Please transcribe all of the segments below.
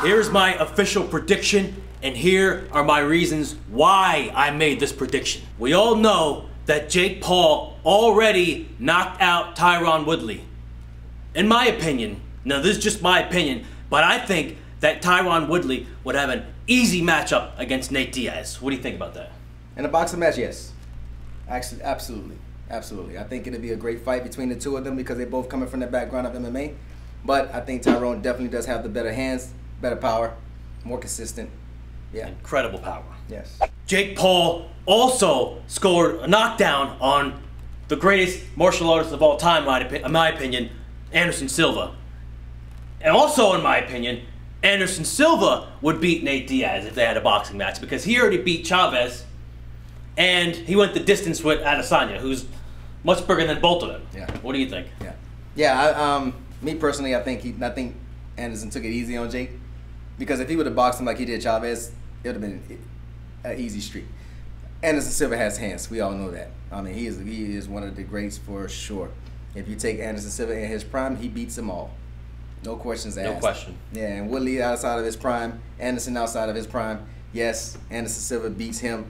Here's my official prediction, and here are my reasons why I made this prediction. We all know that Jake Paul already knocked out Tyron Woodley. In my opinion, now this is just my opinion, but I think that Tyron Woodley would have an easy matchup against Nate Diaz. What do you think about that? In a boxing match, yes. Actually, absolutely. Absolutely. I think it'd be a great fight between the two of them because they're both coming from the background of MMA. But I think Tyron definitely does have the better hands, better power, more consistent. Yeah. Incredible power. Yes. Jake Paul also scored a knockdown on the greatest martial artist of all time, in my opinion, Anderson Silva. And also, in my opinion, Anderson Silva would beat Nate Diaz if they had a boxing match because he already beat Chavez and he went the distance with Adesanya, who's much bigger than both of them. Yeah. What do you think? Yeah. Yeah, me personally, I think Anderson took it easy on Jake because if he would have boxed him like he did Chavez, it would have been an easy streak. Anderson Silva has hands. We all know that. I mean, he is one of the greats for sure. If you take Anderson Silva in his prime, he beats them all. No questions asked. No question. Yeah, and Woodley outside of his prime, Anderson outside of his prime. Yes, Anderson Silva beats him.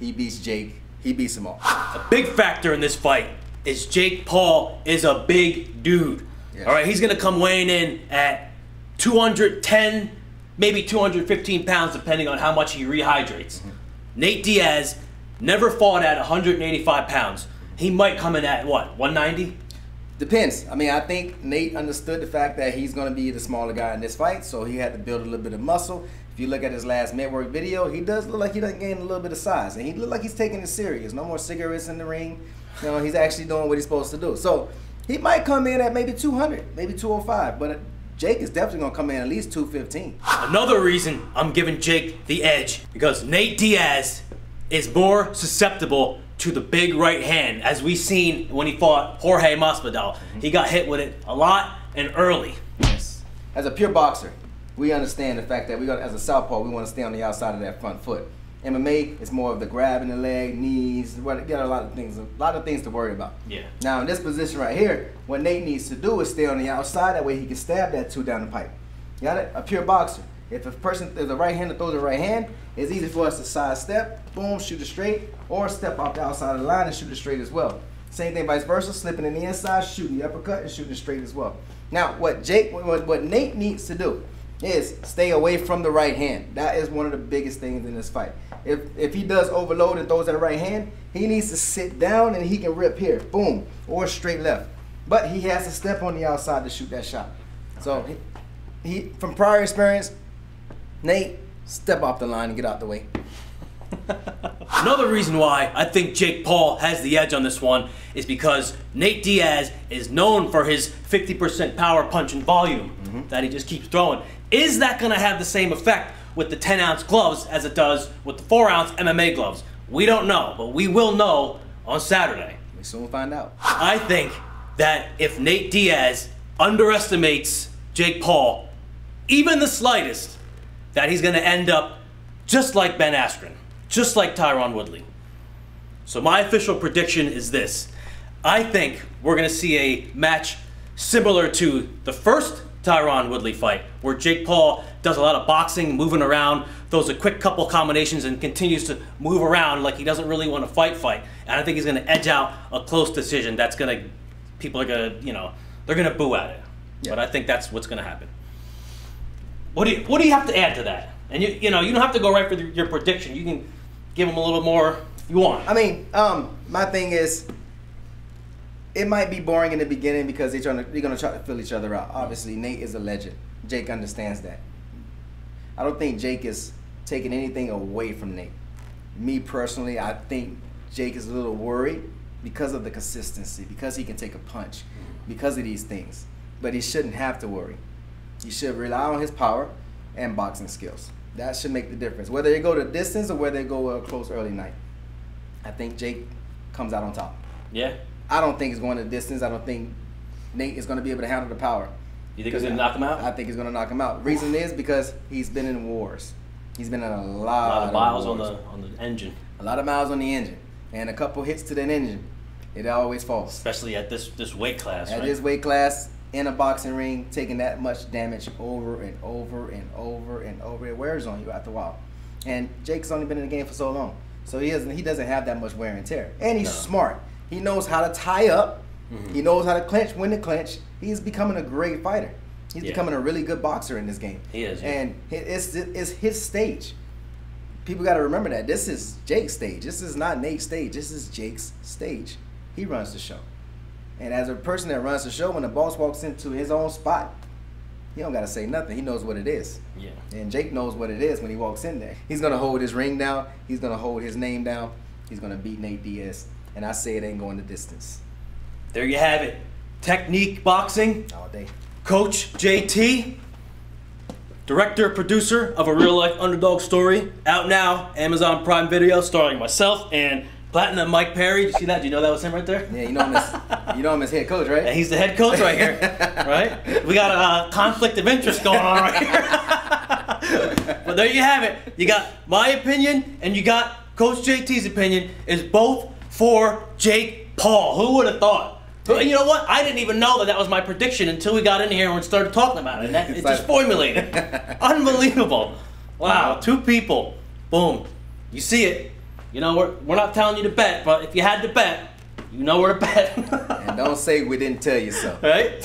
He beats Jake. He beats them all. A big factor in this fight is Jake Paul is a big dude. Yes. All right, he's going to come weighing in at 210, maybe 215 pounds, depending on how much he rehydrates. Mm-hmm. Nate Diaz never fought at 185 pounds. He might come in at, what, 190? Depends. I mean, I think Nate understood the fact that he's going to be the smaller guy in this fight, so he had to build a little bit of muscle. If you look at his last network video, he does look like he doesn't gain a little bit of size, and he look like he's taking it serious. No more cigarettes in the ring. You know, he's actually doing what he's supposed to do. So he might come in at maybe 200, maybe 205, but Jake is definitely going to come in at least 215. Another reason I'm giving Jake the edge, because Nate Diaz is more susceptible to the big right hand, as we seen when he fought Jorge Masvidal. He got hit with it a lot and early. Yes. As a pure boxer, we understand the fact that as a southpaw, we want to stay on the outside of that front foot. MMA is more of the grabbing the leg, knees. You got a lot of things to worry about. Yeah. Now in this position right here, what Nate needs to do is stay on the outside. That way he can stab that two down the pipe. Got it? A pure boxer. If there's a right hand that throws a right hand, it's easy for us to sidestep, boom, shoot it straight, or step off the outside of the line and shoot it straight as well. Same thing vice versa, slipping in the inside, shooting the uppercut and shooting straight as well. Now, what Nate needs to do is stay away from the right hand. That is one of the biggest things in this fight. If he does overload and throws at the right hand, he needs to sit down and he can rip here, boom, or straight left. But he has to step on the outside to shoot that shot. So he from prior experience, Nate, step off the line and get out the way. Another reason why I think Jake Paul has the edge on this one is because Nate Diaz is known for his 50% power punch and volume that he just keeps throwing. Is that going to have the same effect with the 10-ounce gloves as it does with the 4-ounce MMA gloves? We don't know, but we will know on Saturday. We soon find out. I think that if Nate Diaz underestimates Jake Paul, even the slightest, that he's going to end up just like Ben Askren, just like Tyron Woodley. So my official prediction is this. I think we're going to see a match similar to the first Tyron Woodley fight, where Jake Paul does a lot of boxing, moving around, throws a quick couple combinations and continues to move around like he doesn't really want to fight. And I think he's going to edge out a close decision that's going to, people are going to, they're going to boo at it. Yeah. But I think that's what's going to happen. What do you have to add to that? And you don't have to go right for your prediction. You can give them a little more if you want. I mean, my thing is, it might be boring in the beginning because they're gonna try to fill each other out. Obviously, Nate is a legend. Jake understands that. I don't think Jake is taking anything away from Nate. Me personally, I think Jake is a little worried because of the consistency, because he can take a punch, because of these things. But he shouldn't have to worry. He should rely on his power and boxing skills. That should make the difference. Whether they go the distance or whether they go close early night. I think Jake comes out on top. Yeah? I don't think he's going the distance. I don't think Nate is going to be able to handle the power. You think he's going to knock him out? I think he's going to knock him out. Reason is because he's been in wars. He's been in a lot of miles on the engine. A lot of miles on the engine. And a couple hits to that engine. It always falls. Especially at this weight class, At this weight class, in a boxing ring, taking that much damage over and over and over and over. It wears on you after a while. And Jake's only been in the game for so long, so he doesn't have that much wear and tear. And he's smart. He knows how to tie up. He knows how to clinch, when to clinch. He's becoming a great fighter. He's becoming a really good boxer in this game. He is. And it's his stage. People got to remember that. This is Jake's stage. This is not Nate's stage. This is Jake's stage. He runs the show. And as a person that runs the show, when the boss walks into his own spot, he don't got to say nothing. He knows what it is. Yeah. And Jake knows what it is when he walks in there. He's going to hold his ring down. He's going to hold his name down. He's going to beat Nate Diaz. And I say it ain't going the distance. There you have it. Technique boxing. All day. Coach JT. Director, producer of a real-life underdog story. Out now, Amazon Prime Video, starring myself and Platinum Mike Perry. Did you see that? Do you know that was him right there? Yeah, you know him as head coach, right? Yeah, he's the head coach right here, right? We got a conflict of interest going on right here. But there you have it. You got my opinion and you got Coach JT's opinion. Is both for Jake Paul. Who would have thought? But you know what? I didn't even know that was my prediction until we got in here and we started talking about it. And it just formulated. Unbelievable. Wow, two people. Boom. You see it. You know, we're not telling you to bet, but if you had to bet, you know where to bet. And don't say we didn't tell you so. Right?